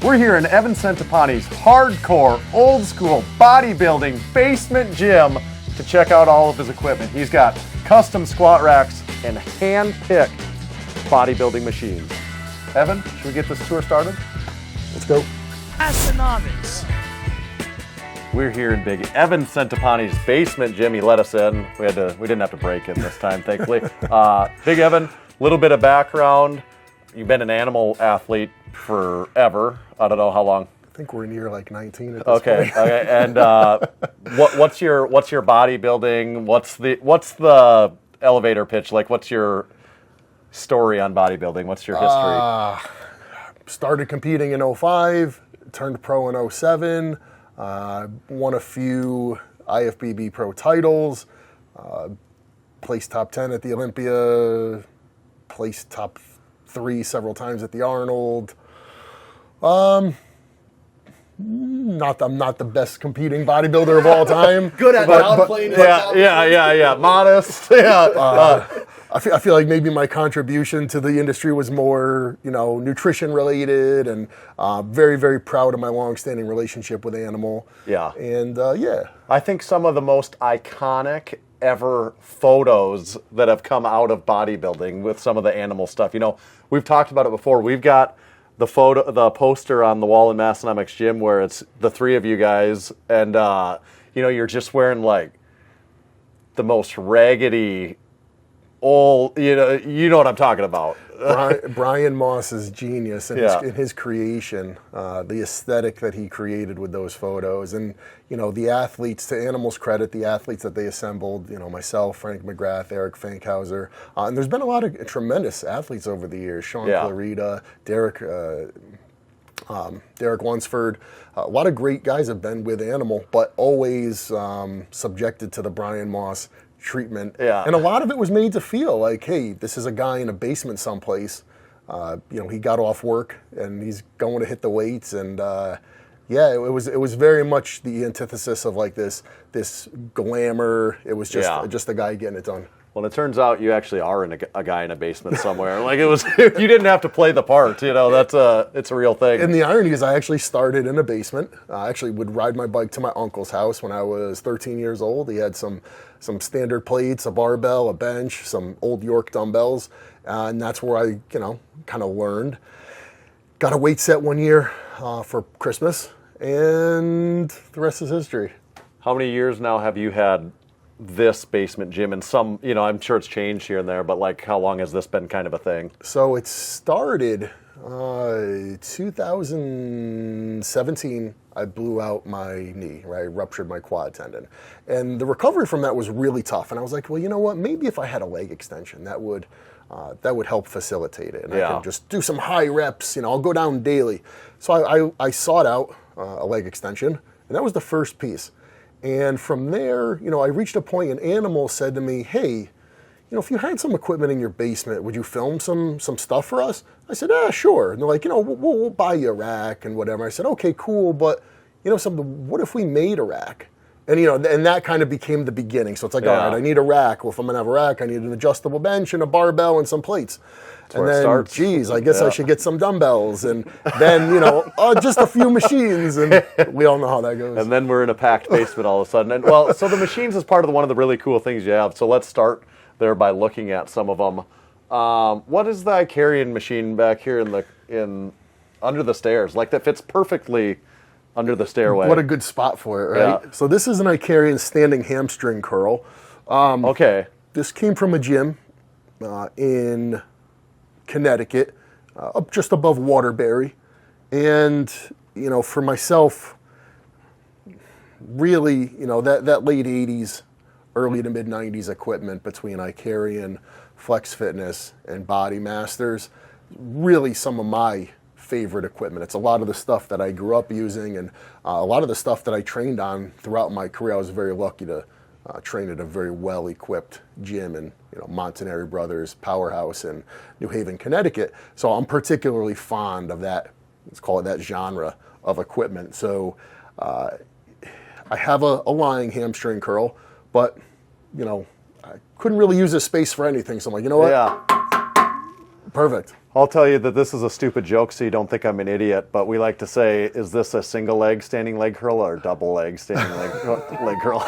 We're here in Evan Centopani's hardcore, old school bodybuilding basement gym to check out all of his equipment. He's got custom squat racks and hand-picked bodybuilding machines. Evan, should we get this tour started? Let's go. Massenomics. We're here in Big Evan Centopani's basement gym. He let us in. We didn't have to break in this time, thankfully. Big Evan, little bit of background. You've been an animal athlete forever. I don't know how long. I think we're in year like 19 at this Okay. point. Okay. And what's your bodybuilding? What's the elevator pitch like? What's your story on bodybuilding? What's your history? Started competing in 05, turned pro in 07, won a few IFBB pro titles, placed top 10 at the Olympia, placed top 3 several times at the Arnold. I'm not the best competing bodybuilder of all time. Good at downplaying. Yeah. Modest. Yeah. I feel like maybe my contribution to the industry was more, nutrition related, and very, very proud of my long-standing relationship with Animal. Yeah. And I think some of the most iconic ever photos that have come out of bodybuilding with some of the animal stuff. We've talked about it before. We've got the poster on the wall in Massenomics gym where it's the three of you guys, and you're just wearing like the most raggedy old, you know what I'm talking about. Brian Moss's genius in his creation, the aesthetic that he created with those photos, and the athletes, to Animal's credit, the athletes that they assembled, myself, Frank McGrath, Eric Fankhauser, and there's been a lot of tremendous athletes over the years. Sean Clarita, Derek Lunsford, a lot of great guys have been with Animal, but always subjected to the Brian Moss treatment. Yeah. And a lot of it was made to feel like, hey, this is a guy in a basement someplace. He got off work and he's going to hit the weights, and it was very much the antithesis of like this glamour. It was just a guy getting it done. Well, it turns out you actually are a guy in a basement somewhere. Like it was, you didn't have to play the part. It's a real thing. And the irony is, I actually started in a basement. I actually would ride my bike to my uncle's house when I was 13 years old. He had some standard plates, a barbell, a bench, some old York dumbbells, and that's where I, kind of learned. Got a weight set one year for Christmas, and the rest is history. How many years now have you had this basement gym? And some, I'm sure it's changed here and there, but like how long has this been kind of a thing? So it started 2017. I blew out my knee, right? Ruptured my quad tendon. And the recovery from that was really tough. And I was like, well, you know what? Maybe if I had a leg extension, that would help facilitate it. And I could just do some high reps, I'll go down daily. So I sought out a leg extension, and that was the first piece. And from there, I reached a point, and Animal said to me, hey, if you had some equipment in your basement, would you film some stuff for us? I said, sure. And they're like, we'll buy you a rack and whatever. I said, okay, cool, but what if we made a rack? And and that kind of became the beginning. So it's like, all right, I need a rack. Well, if I'm gonna have a rack, I need an adjustable bench and a barbell and some plates. That's where it starts. Geez, I guess I should get some dumbbells, and then just a few machines, and we all know how that goes. And then we're in a packed basement all of a sudden. And so the machines is part of one of the really cool things you have. So let's start there by looking at some of them. What is the Icarian machine back here in under the stairs? Like that fits perfectly under the stairway. What a good spot for it, right? Yeah. So this is an Icarian standing hamstring curl. Okay. This came from a gym in Connecticut, up just above Waterbury. And, for myself, really, that late 80s, early to mid 90s equipment between Icarian, Flex Fitness, and Body Masters, really some of my favorite equipment. It's a lot of the stuff that I grew up using, and a lot of the stuff that I trained on throughout my career. I was very lucky to train at a very well-equipped gym in Montanari Brothers Powerhouse in New Haven, Connecticut. So I'm particularly fond of that, let's call it that genre of equipment. So I have a lying hamstring curl, but I couldn't really use this space for anything. So I'm like, you know what? Yeah. Perfect. I'll tell you that this is a stupid joke, so you don't think I'm an idiot, but we like to say, is this a single leg standing leg curl or a double leg standing leg curl?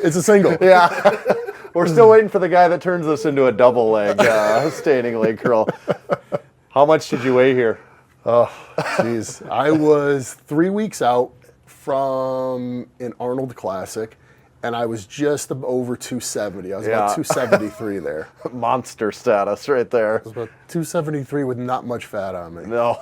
It's a single. Yeah. We're still waiting for the guy that turns this into a double leg standing leg curl. How much did you weigh here? Oh, jeez. I was 3 weeks out from an Arnold Classic, and I was just over 270. I was about 273 there. Monster status right there. I was about 273 with not much fat on me. No.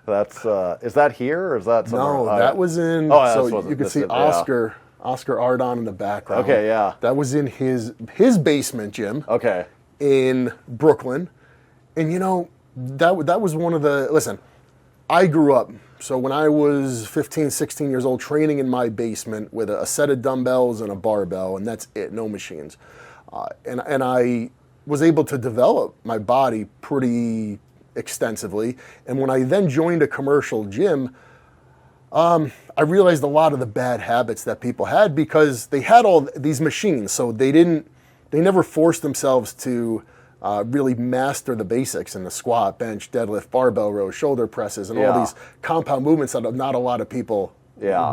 That's, is that here or is that somewhere? No, that was in, so you could see Oscar Ardon in the background. Okay, yeah. That was in his basement gym. Okay. In Brooklyn. And you know, that was one of the, listen, I grew up, so when I was 15, 16 years old, training in my basement with a set of dumbbells and a barbell, and that's it, no machines. And I was able to develop my body pretty extensively. And when I then joined a commercial gym, I realized a lot of the bad habits that people had because they had all these machines, so they never forced themselves to really master the basics in the squat, bench, deadlift, barbell row, shoulder presses, and all these compound movements that not a lot of people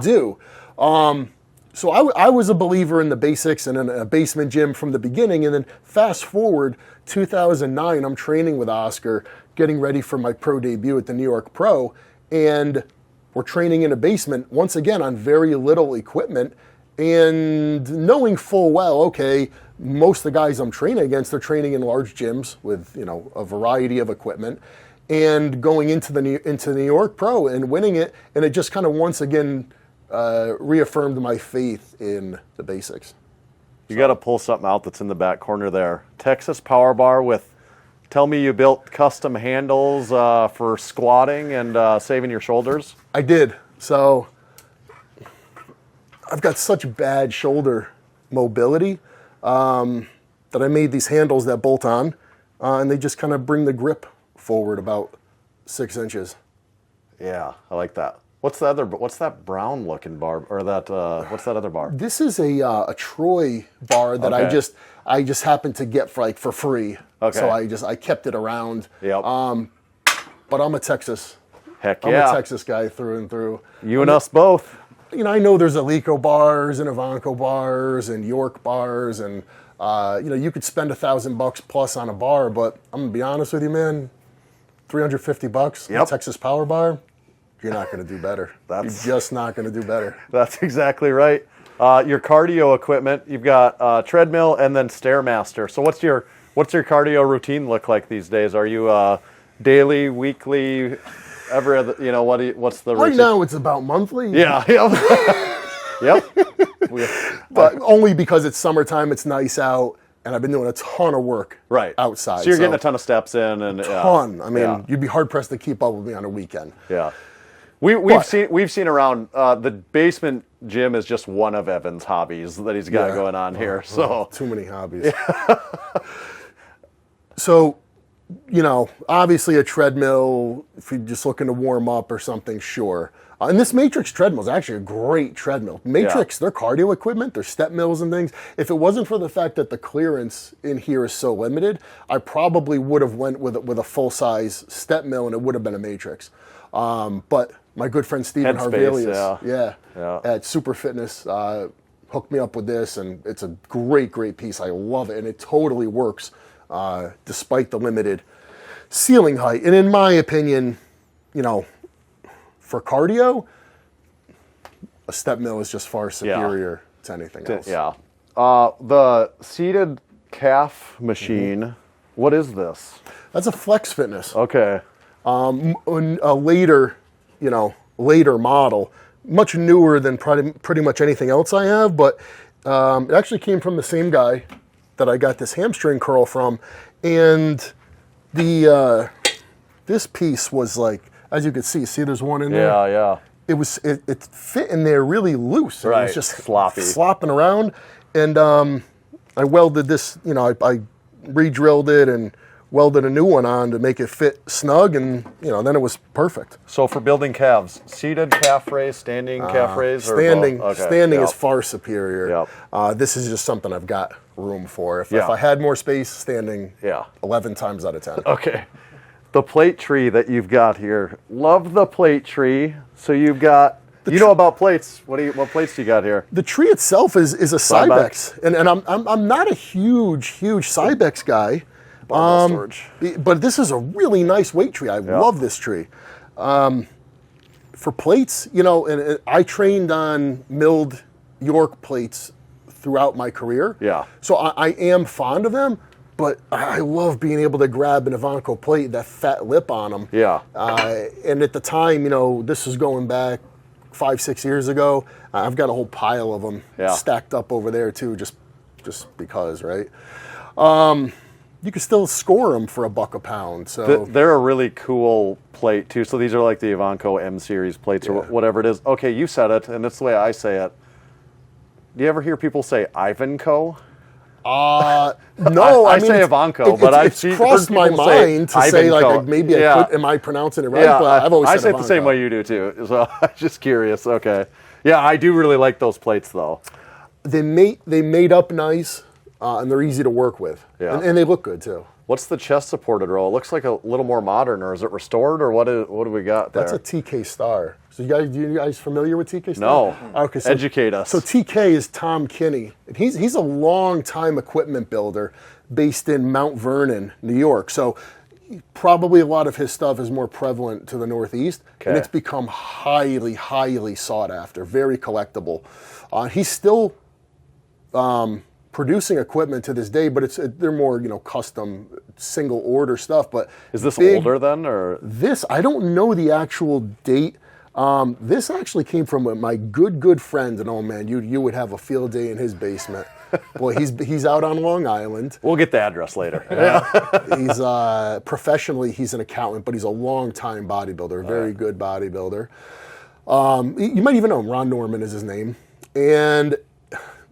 do. So I was a believer in the basics and in a basement gym from the beginning. And then fast forward 2009, I'm training with Oscar, getting ready for my pro debut at the New York Pro, and we're training in a basement once again on very little equipment, and knowing full well, okay, most of the guys I'm training against, they're training in large gyms with, you know, a variety of equipment, and going into the New York Pro and winning it, and it just kind of once again reaffirmed my faith in the basics. You got to pull something out that's in the back corner there. Texas Power Bar with, tell me you built custom handles for squatting and saving your shoulders? I did. So I've got such bad shoulder mobility that I made these handles that bolt on, and they just kind of bring the grip forward about 6 inches. Yeah, I like that. What's that brown looking bar, or that what's that other bar? This is a Troy bar that I just happened to get for free. Okay. So I kept it around. Yep. But I'm a Texas. Heck I'm yeah. a Texas guy through and through. You and us both. You know, I know there's Alico bars and Ivanko bars and York bars, and you know, you could spend $1,000 plus on a bar, but I'm gonna be honest with you, man, $350 on a Texas Power Bar, you're not gonna do better. You're just not gonna do better. That's exactly right. Your cardio equipment, you've got treadmill and then Stairmaster. So what's your cardio routine look like these days? Are you daily, weekly? Every other, you know, what's the routine? Right now it's about monthly. Yeah. Yep. But only because it's summertime, it's nice out, and I've been doing a ton of work outside. So you're getting a ton of steps in, and a ton. I mean, you'd be hard pressed to keep up with me on a weekend. Yeah. We've seen around the basement gym is just one of Evan's hobbies that he's got going on here. So too many hobbies. So, you know, obviously a treadmill, if you're just looking to warm up or something, sure. And this Matrix treadmill is actually a great treadmill. Matrix, their cardio equipment, their step mills and things, if it wasn't for the fact that the clearance in here is so limited, I probably would have went with a full-size step mill, and it would have been a Matrix. But my good friend Stephen Harvelius at Super Fitness hooked me up with this, and it's a great, great piece. I love it, and it totally works. Despite the limited ceiling height. And in my opinion, you know, for cardio, a step mill is just far superior to anything else. Yeah. The seated calf machine, what is this? That's a Flex Fitness. Okay. A later model, much newer than pretty much anything else I have, but it actually came from the same guy that I got this hamstring curl from, and this piece was like, as you can see there's one in there. Yeah. It fit in there really loose. Right. It was just sloppy, flopping around, and I welded this. You know, I re-drilled it and welded a new one on to make it fit snug, and then it was perfect. So for building calves, seated calf raise, standing calf raise, or standing, both? Okay. standing Yep. is far superior. Yep. This is just something I've got room for. If Yeah. I had more space, standing, Yeah. 11 times out of 10. Okay. The plate tree that you've got here. Love the plate tree. So you've got, about plates. What plates do you got here? The tree itself is a Cybex, and I'm not a huge Cybex guy. Storage. But this is a really nice weight tree. I love this tree. For plates, and I trained on milled York plates throughout my career. Yeah. So I am fond of them, but I love being able to grab an Ivanko plate, that fat lip on them. Yeah. And at the time, this is going back 5-6 years ago. I've got a whole pile of them stacked up over there too, just because, right? You can still score them for $1 a pound. So they're a really cool plate too. So these are like the Ivanko M series plates or whatever it is. Okay, you said it, and that's the way I say it. Do you ever hear people say Ivanko? No, I say Ivanko, but I've it's crossed my mind to say like maybe am I pronouncing it right? Yeah, but I've always said I say it Ivanko. the same way you do too. So I'm just curious. Okay, yeah, I do really like those plates though. They made up nice, and they're easy to work with. Yeah. And they look good too. What's the chest supported row? It looks like a little more modern, or is it restored, or what do we got there? That's a TK Star. So you guys familiar with TK Star? No. Okay, so, Educate us. So TK is Tom Kinney. He's a long-time equipment builder based in Mount Vernon, New York. So probably a lot of his stuff is more prevalent to the Northeast, and it's become highly, highly sought after, very collectible. He's still producing equipment to this day, but they're more custom single order stuff. But is this older then, or this? I don't know the actual date. This actually came from my good friend, and oh man, you would have a field day in his basement. Boy, he's out on Long Island. We'll get the address later. He's professionally he's an accountant, but he's a long-time bodybuilder, very good bodybuilder. You might even know him. Ron Norman is his name, and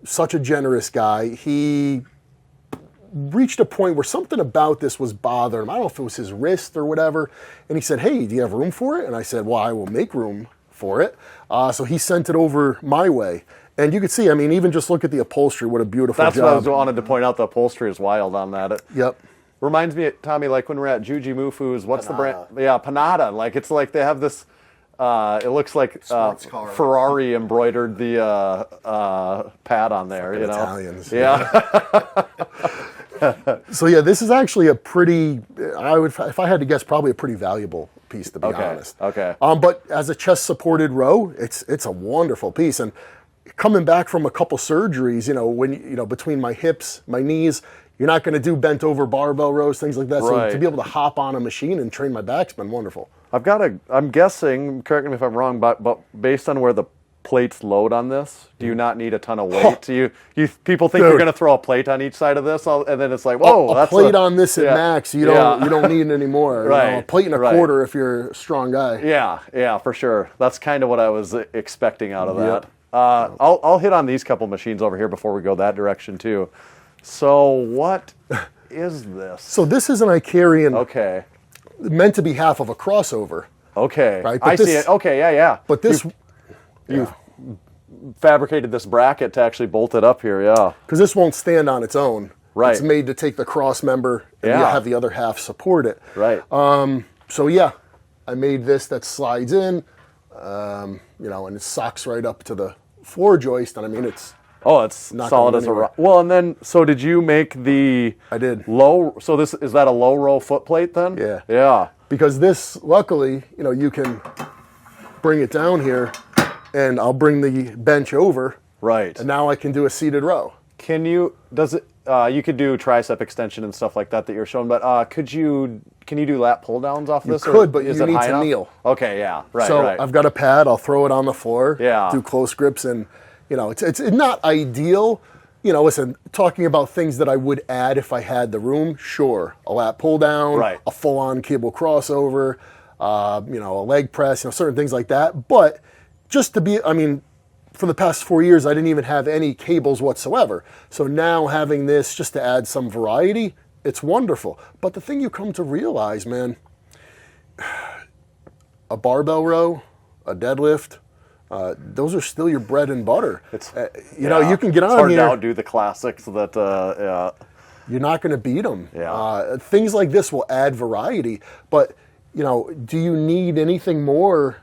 such a generous guy. He reached a point where something about this was bothering him. I don't know if it was his wrist or whatever. And he said, "Hey, do you have room for it?" And I said, "Well, I will make room for it." So he sent it over my way. And you could see, even just look at the upholstery. What a beautiful job. That's what I wanted to point out. The upholstery is wild on that. Yep. Reminds me, Tommy, like when we're at Juji Mufu's, what's the brand? Yeah, Panada. Like, it's like they have this, it looks like Ferrari embroidered the pad on there, Italians. Yeah. So yeah, this is actually a pretty, if I had to guess, probably a pretty valuable piece, to be honest. Okay. But as a chest supported row, it's a wonderful piece. And coming back from a couple surgeries, when between my hips, my knees, you're not going to do bent over barbell rows, things like that. Right. So to be able to hop on a machine and train my back's been wonderful. I'm guessing, correct me if I'm wrong, but based on where the plates load on this, do you not need a ton of weight? People think you're going to throw a plate on each side of this, and then it's like, whoa, a plate on this at max. You don't need it anymore. Right. A plate and a quarter if you're a strong guy. Yeah, for sure. That's kind of what I was expecting out of that. I'll hit on these couple machines over here before we go that direction too. So what is this? So this is an Icarian. Okay. Meant to be half of a crossover. Okay. Right? I see it. Okay, yeah. But this... You've fabricated this bracket to actually bolt it up here, yeah. Because this won't stand on its own. Right. It's made to take the cross member and have the other half support it. Right. So yeah, I made this that slides in, and it socks right up to the floor joist, and it's... Oh, it's not solid as a rock. Well, and then, so did you make the... I did. Low, so is that a low row foot plate then? Yeah. Yeah. Because this, luckily, you can bring it down here, and I'll bring the bench over. Right. And now I can do a seated row. Can you, you could do tricep extension and stuff like that you're showing, but can you do lat pull downs off this? You could, but you need to kneel. Okay, yeah, right, so right. I've got a pad, I'll throw it on the floor, do close grips, and it's not ideal. Listen, talking about things that I would add if I had the room, sure. A lat pull down, a full-on cable crossover, a leg press, certain things like that. But just to be, for the past 4 years, I didn't even have any cables whatsoever. So now having this just to add some variety, It's wonderful. But the thing you come to realize, man, a barbell row, a deadlift, those are still your bread and butter. You know, you can get on it's hard here. to outdo the classics that, You're not going to beat them. Yeah. Things like this will add variety, but you know, do you need anything more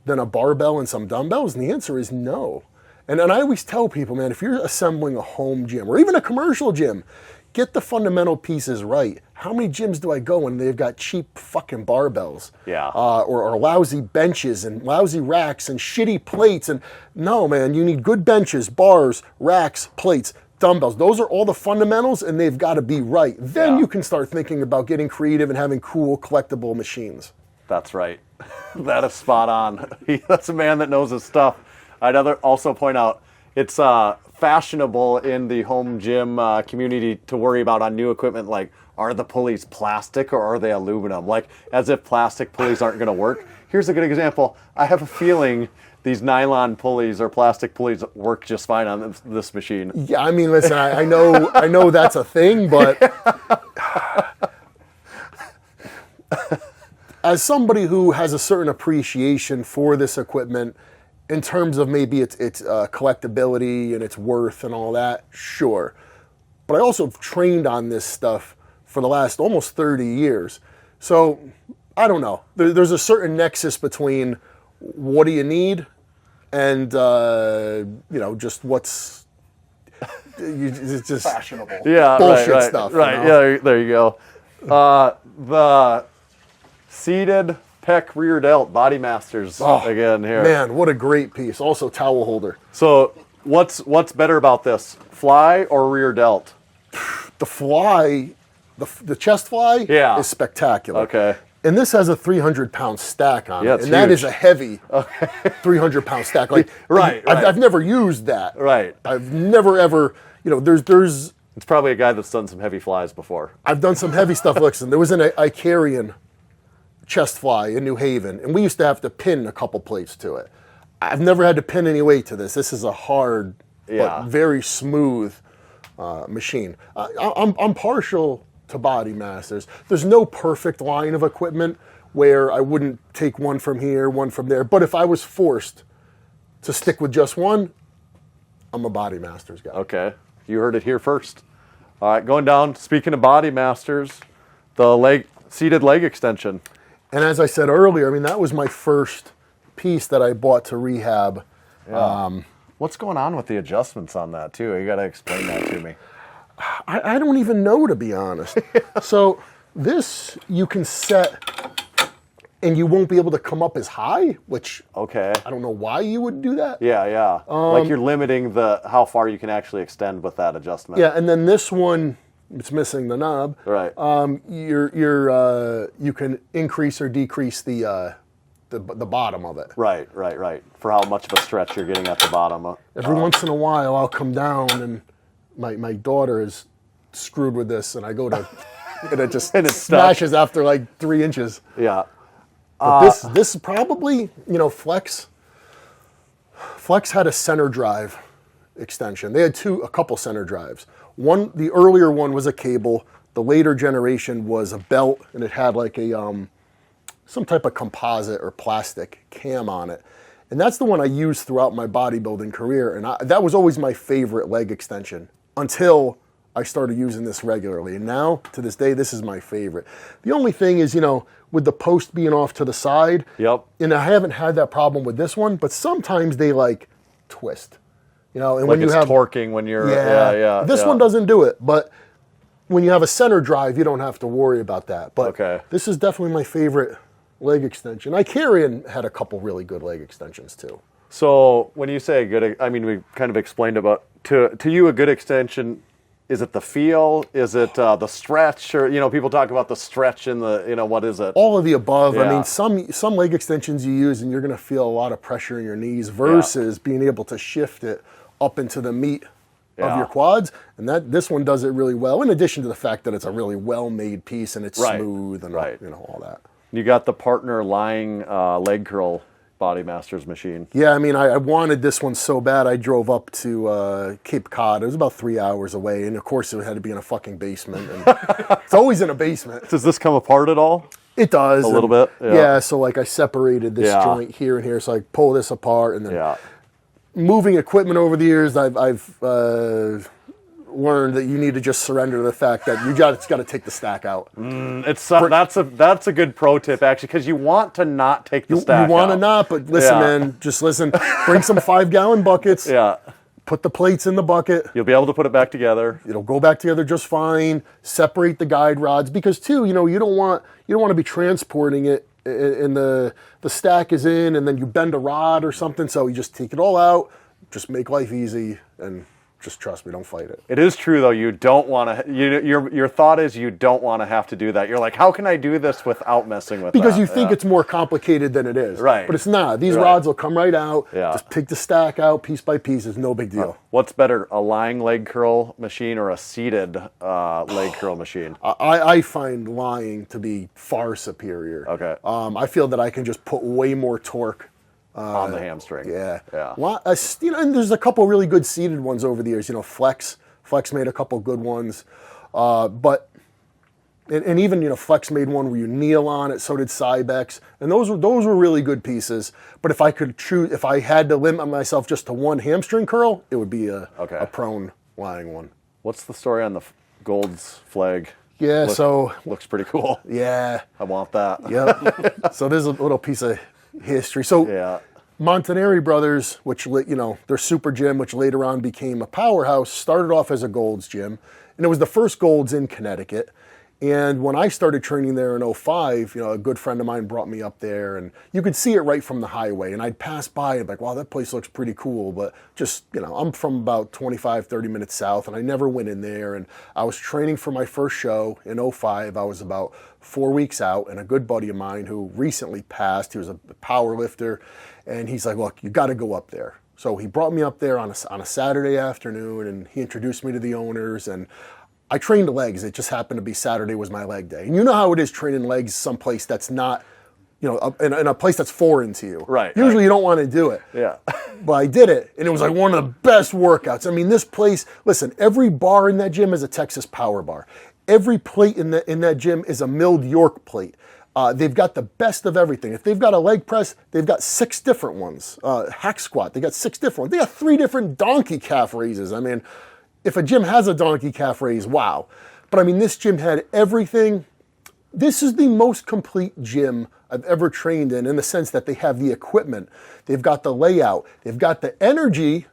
than a barbell and some dumbbells? And the answer is no. And I always tell people, man, if you're assembling a home gym or even a commercial gym, get the fundamental pieces right. How many gyms do I go and they've got cheap fucking barbells? Yeah. Or lousy benches and lousy racks and shitty plates. And no, man, you need good benches, bars, racks, plates, dumbbells. Those are all the fundamentals and they've got to be right. Then you can start thinking about getting creative and having cool collectible machines. That's right. That is spot on. That's a man that knows his stuff. I'd also point out, it's fashionable in the home gym community to worry about on new equipment, like, are the pulleys plastic or are they aluminum? Like, as if plastic pulleys aren't going to work. Here's a good example. I have a feeling these nylon pulleys or plastic pulleys work just fine on this machine. Yeah, I mean, listen, I know that's a thing, but as somebody who has a certain appreciation for this equipment, in terms of maybe its collectability and its worth and all that, sure. But I also have trained on this stuff for the last almost 30 years. So, I don't know. There's a certain nexus between what do you need and, you know, just what's it's just fashionable. Yeah, bullshit stuff. Right, you know? yeah, there you go. The seated pec rear delt Body Masters again here. Man, what a great piece. Also towel holder. So what's better about this, fly or rear delt? The fly, the chest fly is spectacular. Okay. And this has a 300-pound stack on Yeah, it. it's And that huge. is a heavy 300-pound stack. Like, Right. I've never used that. Right. I've never ever, you know, there's It's probably a guy that's done some heavy flies before. I've done some heavy stuff. Listen, there was an Icarian chest fly in New Haven, and we used to have to pin a couple plates to it. I've never had to pin any weight to this. This is a hard, but very smooth machine. I'm partial to Body Masters. There's no perfect line of equipment where I wouldn't take one from here, one from there. But if I was forced to stick with just one, I'm a Body Masters guy. Okay. You heard it here first. All right, going down, speaking of Body Masters, the seated leg extension. And as I said earlier, I mean, that was my first piece that I bought to rehab. Yeah. What's going on with the adjustments on that, too? You got to explain that to me. I don't even know, to be honest. So this you can set, and you won't be able to come up as high, which Okay. I don't know why you would do that. Yeah. Like you're limiting how far you can actually extend with that adjustment. Yeah, and then this one, it's missing the knob. Right. You can increase or decrease the bottom of it. Right. For how much of a stretch you're getting at the bottom. Every once in a while, I'll come down and my daughter is screwed with this, and I go to, and it just And it's stuck. smashes after like 3 inches. Yeah. But this is probably, you know, Flex had a center drive extension. They had a couple center drives. One, the earlier one was a cable. The later generation was a belt, and it had like a some type of composite or plastic cam on it. And that's the one I used throughout my bodybuilding career. And that was always my favorite leg extension until I started using this regularly. And now, to this day, this is my favorite. The only thing is, you know, with the post being off to the side, Yep. and I haven't had that problem with this one, but sometimes they like twist. You know, and Like when it's you have torquing when you're... yeah. This one doesn't do it, but when you have a center drive, you don't have to worry about that. But Okay. this is definitely my favorite leg extension. Icarian had a couple really good leg extensions too. So when you say good, I mean, we kind of explained about, to you, a good extension, is it the feel? Is it the stretch? Or, you know, people talk about the stretch and the, you know, what is it? All of the above. I Yeah. mean, some leg extensions you use and you're going to feel a lot of pressure in your knees versus being able to shift it up into the meat of your quads. And this one does it really well, in addition to the fact that it's a really well-made piece and it's smooth and you know, all that. You got the partner lying leg curl Body Masters machine. Yeah, I mean, I wanted this one so bad. I drove up to Cape Cod. It was about 3 hours away, and of course, it had to be in a fucking basement. And it's always in a basement. Does this come apart at all? It does. A little bit? Yeah, so like I separated this joint here and here, so I pull this apart, and then moving equipment over the years, I've learned that you need to just surrender to the fact that you just got to take the stack out. That's a good pro tip, actually, because you want to not take the stack out. You want to not, but listen, man, just listen. Bring some 5-gallon buckets. Yeah. Put the plates in the bucket. You'll be able to put it back together. It'll go back together just fine. Separate the guide rods because too, you don't want to be transporting it and the stack is in and then you bend a rod or something. So you just take it all out. Just make life easy and just trust me, don't fight it. It is true though. You don't want to. Your thought is you don't want to have to do that. You're like, how can I do this without messing with? Because you think it's more complicated than it is. Right. But it's not. These rods will come right out. Yeah. Just take the stack out piece by piece. It's no big deal. What's better, a lying leg curl machine or a seated leg curl machine? I find lying to be far superior. Okay. I feel that I can just put way more torque on the hamstring. Yeah. Yeah. And there's a couple really good seated ones over the years. Flex made a couple good ones. But even, Flex made one where you kneel on it. So did Cybex. And those were really good pieces. But if I could choose, if I had to limit myself just to one hamstring curl, it would be a prone lying one. What's the story on the Gold's flag? Yeah, looks pretty cool. Yeah. I want that. Yep. So there's a little piece of history. So Montanari Brothers, which, their super gym, which later on became a powerhouse, started off as a Gold's gym. And it was the first Gold's in Connecticut. And when I started training there in 2005, a good friend of mine brought me up there. And you could see it right from the highway. And I'd pass by and be like, wow, that place looks pretty cool. But just, I'm from about 25, 30 minutes south. And I never went in there. And I was training for my first show in 2005. I was about 4 weeks out. And a good buddy of mine who recently passed, he was a power lifter. And he's like, look, you got to go up there. So he brought me up there on a Saturday afternoon. And he introduced me to the owners. And I trained legs. It just happened to be Saturday was my leg day. And you know how it is training legs someplace that's not, in a place that's foreign to you. Right. Usually you don't want to do it. Yeah. But I did it, and it was like one of the best workouts. I mean, this place, listen, every bar in that gym is a Texas Power Bar. Every plate in that gym is a milled York plate. They've got the best of everything. If they've got a leg press, they've got 6 different ones. Hack squat, they got 6 different ones. They got 3 different donkey calf raises. I mean, if a gym has a donkey calf raise, wow. But I mean, this gym had everything. This is the most complete gym I've ever trained in the sense that they have the equipment, they've got the layout, they've got the energy,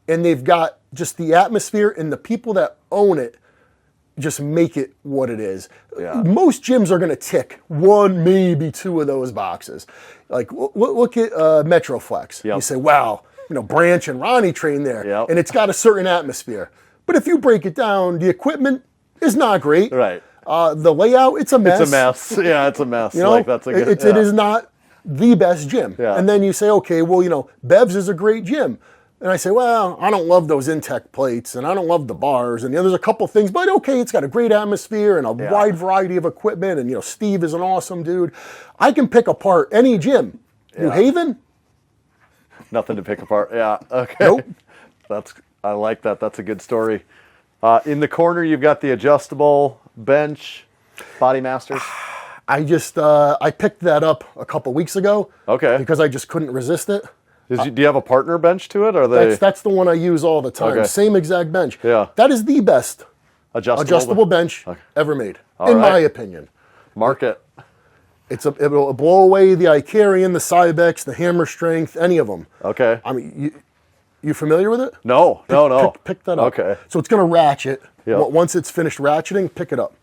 and they've got just the atmosphere, and the people that own it just make it what it is. Yeah. Most gyms are going to tick 1, maybe 2 of those boxes. Like, look at Metroflex. Yep. You say, wow, Branch and Ronnie train there, Yep. and it's got a certain atmosphere. But if you break it down, the equipment is not great. Right. The layout, it's a mess. It's a mess. Yeah, it's a mess. That's a good. It is not the best gym. Yeah. And then you say, okay, well, Bev's is a great gym. And I say, well, I don't love those Intech plates, and I don't love the bars, and there's a couple things, but okay, it's got a great atmosphere and a wide variety of equipment, and Steve is an awesome dude. I can pick apart any gym. New Haven? Nothing to pick apart. Yeah. Okay. Nope. I like that. That's a good story. In the corner, you've got the adjustable bench, Body Masters. I picked that up a couple weeks ago. Okay. Because I just couldn't resist it. Do you have a partner bench to it? Or That's the one I use all the time. Okay. Same exact bench. Yeah. That is the best adjustable bench ever made, All my right. opinion. Mark it. It'll blow away the Icarian, the Cybex, the Hammer Strength, any of them. Okay. I mean, you familiar with it? No. Pick that up. Okay. So it's going to ratchet. Yep. Once it's finished ratcheting, pick it up.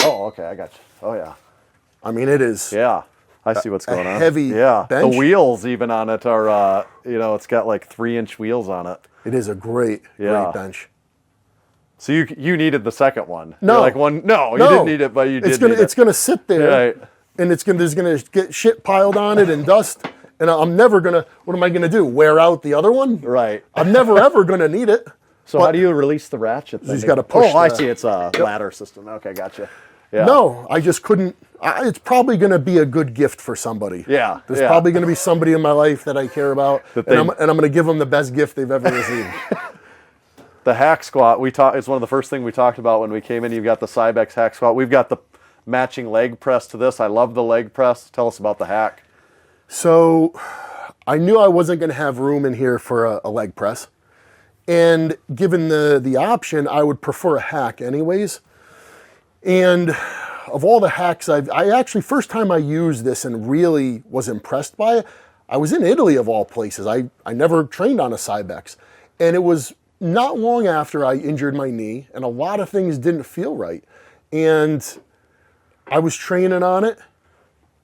Oh, okay. I got you. Oh, yeah. I mean, it is. Yeah. I see what's going on. Heavy bench. The wheels even on it are, it's got like 3-inch wheels on it. It is a great bench. So you needed the second one. No. You're like you didn't need it, but you did need it. It's going to sit there. Right. And there's going to get shit piled on it and dust. And I'm never going to, what am I going to do? Wear out the other one? Right. I'm never, ever going to need it. So how do you release the ratchet? You just got to push. I see. It's a ladder system. Okay, gotcha. No, I just couldn't. It's probably going to be a good gift for somebody. Yeah. There's probably going to be somebody in my life that I care about, and I'm going to give them the best gift they've ever received. The hack squat, it's one of the first things we talked about when we came in. You've got the Cybex hack squat. We've got the matching leg press to this. I love the leg press. Tell us about the hack. So I knew I wasn't going to have room in here for a leg press. And given the option, I would prefer a hack anyways. And of all the hacks I actually, first time I used this and really was impressed by it, I was in Italy of all places. I never trained on a Cybex. And it was not long after I injured my knee, and a lot of things didn't feel right. And I was training on it,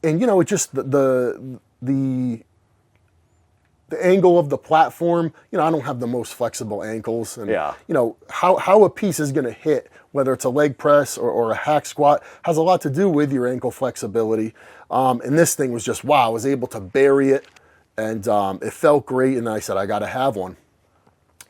and you know, it just the angle of the platform. You know, I don't have the most flexible ankles, and you know how a piece is going to hit, whether it's a leg press or a hack squat, has a lot to do with your ankle flexibility. And this thing was just wow. I was able to bury it, and it felt great. And I said I got to have one.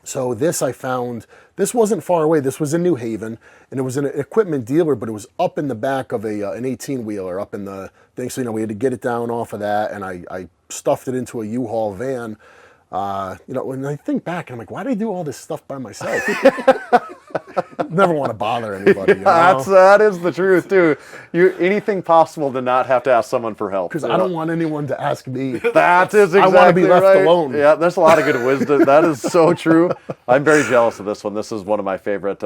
So this I found, this wasn't far away. This was in New Haven, and it was an equipment dealer, but it was up in the back of an 18-wheeler, up in the thing. So, you know, we had to get it down off of that, and I stuffed it into a U-Haul van. You know, when I think back, I'm like, why did I do all this stuff by myself? Never want to bother anybody. You know? That is the truth, too. Anything possible to not have to ask someone for help. Because I don't want anyone to ask me. That is exactly right. I want to be left alone. Yeah, there's a lot of good wisdom. That is so true. I'm very jealous of this one. This is one of my favorite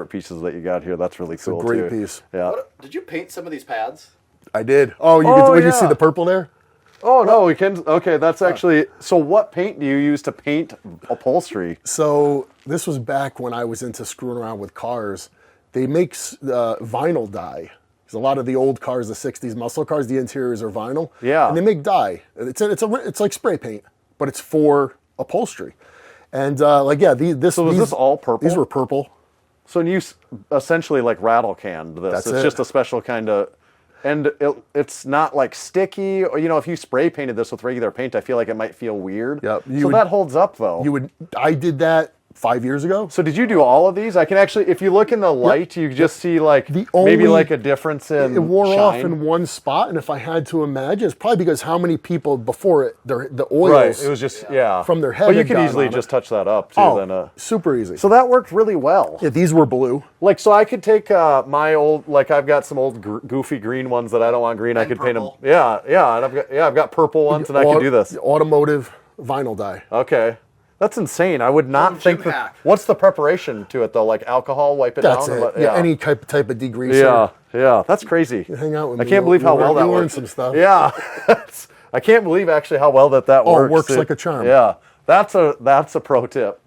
pieces that you got here. That's really cool, It's a great piece. Yeah. Did you paint some of these pads? I did. Oh, you see the purple there? Oh, no, we can. Okay, that's actually. So, what paint do you use to paint upholstery? So, this was back when I was into screwing around with cars. They make vinyl dye. Because a lot of the old cars, the 60s muscle cars, the interiors are vinyl. Yeah. And they make dye. It's like spray paint, but it's for upholstery. And, was this all purple? These were purple. So, you essentially like rattle canned this. That's it's just a special kind of. And it's not like sticky, or, you know, if you spray painted this with regular paint, I feel like it might feel weird. Yep. That holds up, though. I did that 5 years ago. So did you do all of these? I can actually, if you look in the light, you just see like maybe like a difference in it wore shine. off in one spot, and if I had to imagine, it's probably because how many people before it, the oils Right, it was just, from their head. Well, you could easily just touch that up, too. Oh, super easy. So that worked really well. Yeah, these were blue. Like, so I could take my old, like I've got some old goofy green ones that I don't want green. I could paint them. Yeah, and I've got purple ones, and I could do this. Automotive vinyl dye. Okay. That's insane. I would not think that. What's the preparation to it, though? Like alcohol, wipe it That's down? it. Yeah, any type of degreaser. Yeah. That's crazy. Hang out with me. I can't believe how well that works. Some stuff. Yeah. I can't believe actually how well that works. Oh, it works like a charm. Yeah. That's a pro tip.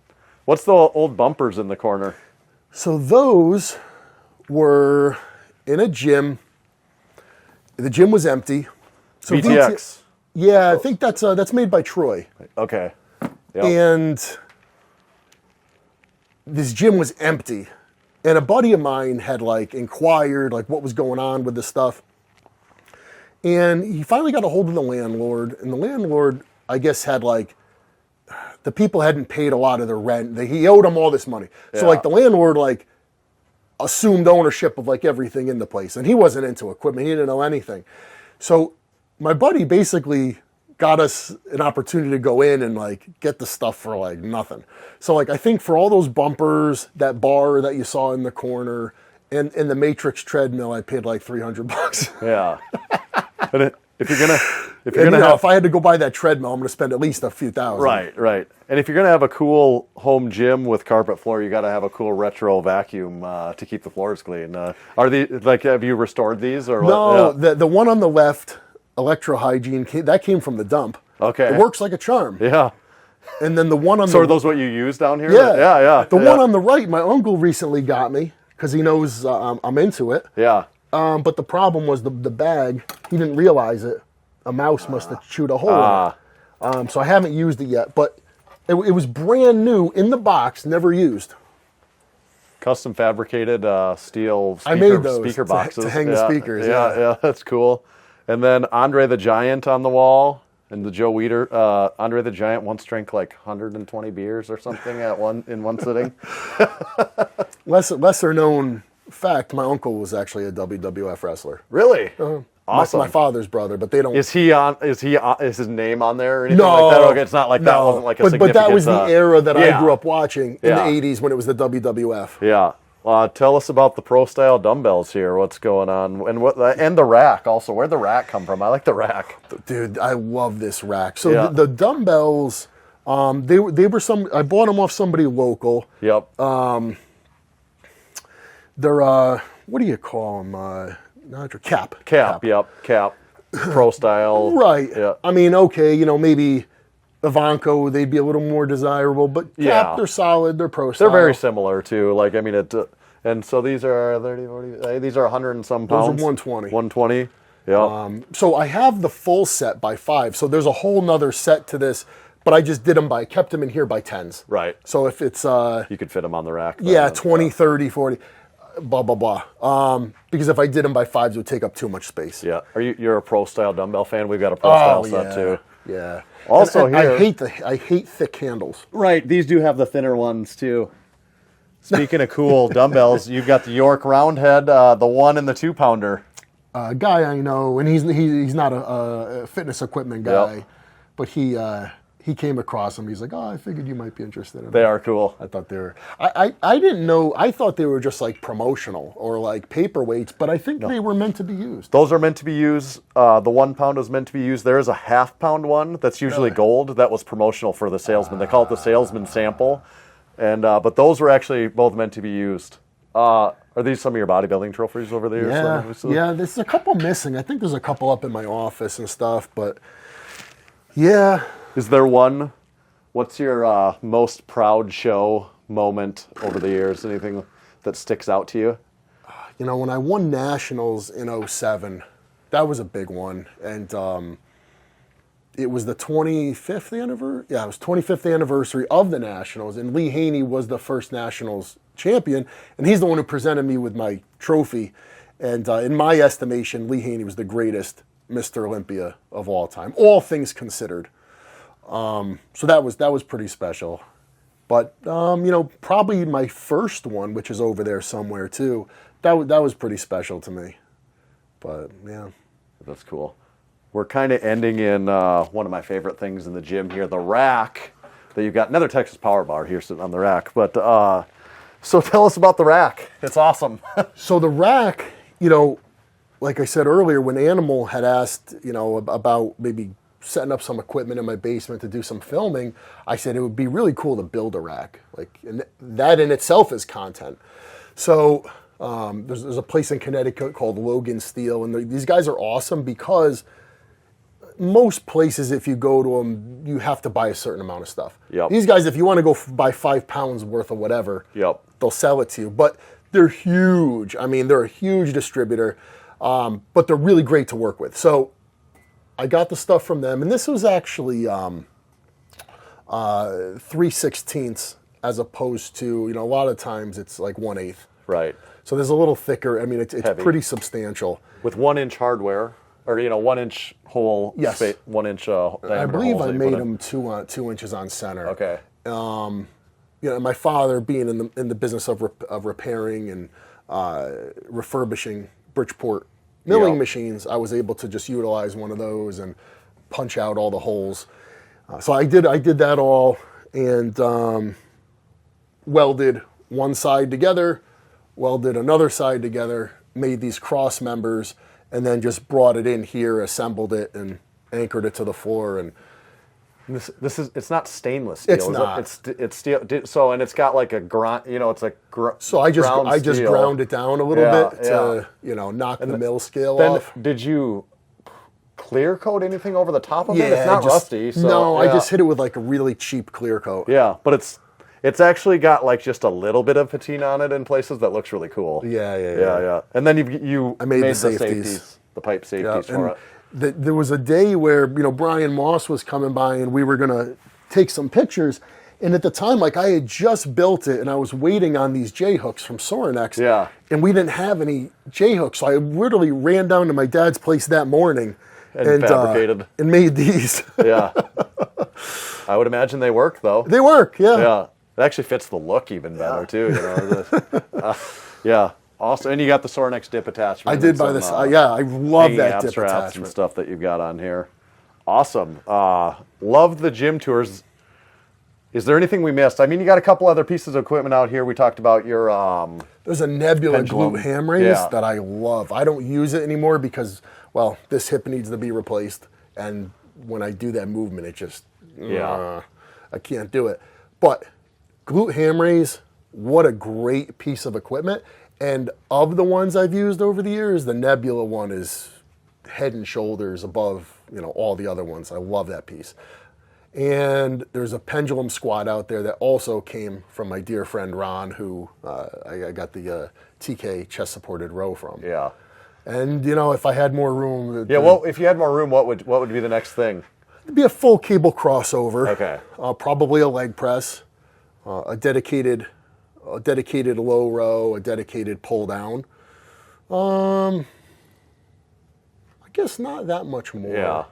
What's the old bumpers in the corner? So those were in a gym. The gym was empty. So VTX. Yeah, I think that's made by Troy. Okay. Yep. And this gym was empty. And a buddy of mine had like inquired like what was going on with the stuff. And he finally got a hold of the landlord. And the landlord, I guess, had like, the people hadn't paid a lot of their rent. He owed them all this money. Yeah. So like the landlord like assumed ownership of like everything in the place. And he wasn't into equipment. He didn't know anything. So my buddy basically got us an opportunity to go in and like get the stuff for like nothing. So like I think for all those bumpers, that bar that you saw in the corner, and the Matrix treadmill, I paid like $300. Yeah. But if I had to go buy that treadmill, I'm gonna spend at least a few thousand. Right. And if you're gonna have a cool home gym with carpet floor, you got to have a cool retro vacuum to keep the floors clean. Are these like, have you restored these or no? Yeah. The one on the left, Electro Hygiene, that came from the dump. Okay. It works like a charm. Yeah. And then the one on So are those what you use down here? Yeah. Yeah. The one on the right, my uncle recently got me because he knows I'm into it. Yeah. But the problem was the bag, he didn't realize it. A mouse must have chewed a hole in it. So I haven't used it yet, but it was brand new in the box, never used. Custom fabricated steel speaker, I made those speaker boxes. to hang the speakers. Yeah, that's cool. And then Andre the Giant on the wall, and the Joe Weider. Andre the Giant once drank like 120 beers or something in one sitting. Lesser known fact, my uncle was actually a WWF wrestler. Really? Awesome. My father's brother, but they don't. Is his name on there or anything like that? Okay, it's not like that wasn't like a significant. But that was the era that I grew up watching in Yeah. the 80s when it was the WWF. Yeah. Tell us about the pro style dumbbells here. What's going on, and the rack also. Where'd the rack come from? I like the rack. Dude, I love this rack. So the dumbbells, they were I bought them off somebody local. Yep. They're what do you call them? Cap. Yep. Cap. Pro style. Right. Yeah. I mean, okay, maybe Ivanko, they'd be a little more desirable, but Cap, they're solid. They're pro style. They're very similar too. Like, I mean, and so these are 30, 40, these are 100 and some pounds. Those are 120. 120. Yeah. So I have the full set by 5. So there's a whole nother set to this, but I just kept them in here by 10s. Right. So if it's you could fit them on the rack. Yeah, 20, 30, 40. Blah blah blah. Because if I did them by 5s, it would take up too much space. Yeah. You're a pro style dumbbell fan? We've got a pro style set too. Yeah. Also and here, I hate thick handles. Right. These do have the thinner ones too. Speaking of cool dumbbells, you've got the York Roundhead, the 1 and the 2 pounder. A guy I know, and he's not a fitness equipment guy, but he came across them. He's like, I figured you might be interested in them. They are cool. I thought they were. I didn't know. I thought they were just like promotional or like paperweights, but I think they were meant to be used. Those are meant to be used. The 1 pound is meant to be used. There is a half-pound one that's usually gold. That was promotional for the salesman. They call it the salesman sample. And but those were actually both meant to be used. Are these some of your bodybuilding trophies over there? Yeah. There's a couple missing. I think there's a couple up in my office and stuff, but yeah. Is there one? What's your most proud show moment over the years? Anything that sticks out to you? When I won nationals in 2007, that was a big one, and it was the 25th anniversary. Yeah, it was 25th anniversary of the nationals, and Lee Haney was the first nationals champion, and he's the one who presented me with my trophy. And in my estimation, Lee Haney was the greatest Mr. Olympia of all time, all things considered. So that was pretty special. But probably my first one, which is over there somewhere too, that was pretty special to me. But yeah, that's cool. We're kind of ending in one of my favorite things in the gym here, the rack that you've got. Another Texas Power Bar here sitting on the rack. But so tell us about the rack. It's awesome. So the rack, like I said earlier, when Animal had asked, about maybe setting up some equipment in my basement to do some filming, I said it would be really cool to build a rack. And that in itself is content. So there's a place in Connecticut called Logan Steel, and these guys are awesome because most places, if you go to them, you have to buy a certain amount of stuff. Yep. These guys, if you want to go buy 5 pounds worth of whatever, they'll sell it to you. But they're huge. I mean, they're a huge distributor, but they're really great to work with. So I got the stuff from them, and this was actually 3/16 as opposed to, a lot of times it's like 1/8. Right. So there's a little thicker. I mean, it's Heavy. Pretty substantial. With 1-inch hardware, or 1-inch hole. Yes. 1-inch diameter. I believe holes I made them 2 inches on center. Okay. My father being in the business of repairing and refurbishing Bridgeport milling machines, I was able to just utilize one of those and punch out all the holes. So I did that all and welded one side together, welded another side together, made these cross members, and then just brought it in here, assembled it, and anchored it to the floor. And this is, it's not stainless steel. It's not. It's steel. So, and it's got like a grind, it's like so I just ground it down a little bit to knock the mill scale off. Did you clear coat anything over the top of it? Yeah, It's not rusty. So, no, I just hit it with like a really cheap clear coat. Yeah, but it's actually got like just a little bit of patina on it in places that looks really cool. Yeah. And then I made the safeties. The pipe safeties for it. There was a day where Brian Moss was coming by and we were gonna take some pictures, and at the time, like I had just built it and I was waiting on these J hooks from Sorinex. Yeah. And we didn't have any J hooks, so I literally ran down to my dad's place that morning and fabricated and made these. Yeah. I would imagine they work though. They work, yeah. Yeah. It actually fits the look even better too. Yeah. Awesome. And you got the Sorinex dip attachment. I did and buy some, this. Yeah, I love hanging that ab dip straps and attachment. stuff that you've got on here. Awesome. Love the gym tours. Is there anything we missed? I mean, you got a couple other pieces of equipment out here. We talked about your There's a Nebula pendulum. glute ham raise Yeah. that I love. I don't use it anymore because, well, this hip needs to be replaced. And when I do that movement, it just, I can't do it. But glute ham raise, what a great piece of equipment. And of the ones I've used over the years, the Nebula one is head and shoulders above, all the other ones. I love that piece. And there's a pendulum squat out there that also came from my dear friend Ron, who I got the TK chest supported row from. Yeah. And if I had more room, Yeah. Well, if you had more room, what would be the next thing? it'd be a full cable crossover. Okay. Probably a leg press, a dedicated low row, a dedicated pull down. I guess not that much more. Yeah.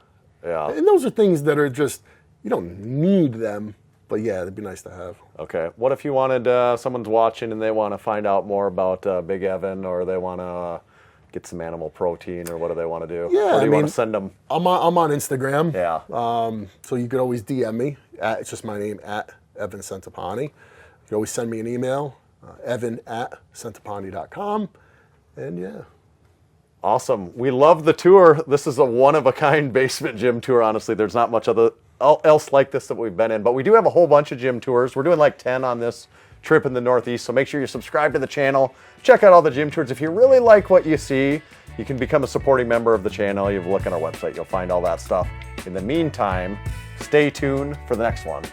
Yeah. And those are things that are just, you don't need them, but yeah, it'd be nice to have. Okay. What if you wanted someone's watching and they want to find out more about Big Evan, or they want to get some animal protein, or what do they want to do? Yeah, Or do you want to send them? I'm on Instagram. Yeah. So you could always DM me. It's just my name, @Evan Centopani. You can always send me an email, evan@centopani.com. And yeah. Awesome. We love the tour. This is a one-of-a-kind basement gym tour, honestly. There's not much else like this that we've been in. But we do have a whole bunch of gym tours. We're doing like 10 on this trip in the Northeast. So make sure you subscribe to the channel. Check out all the gym tours. If you really like what you see, you can become a supporting member of the channel. You look on our website. You'll find all that stuff. In the meantime, stay tuned for the next one.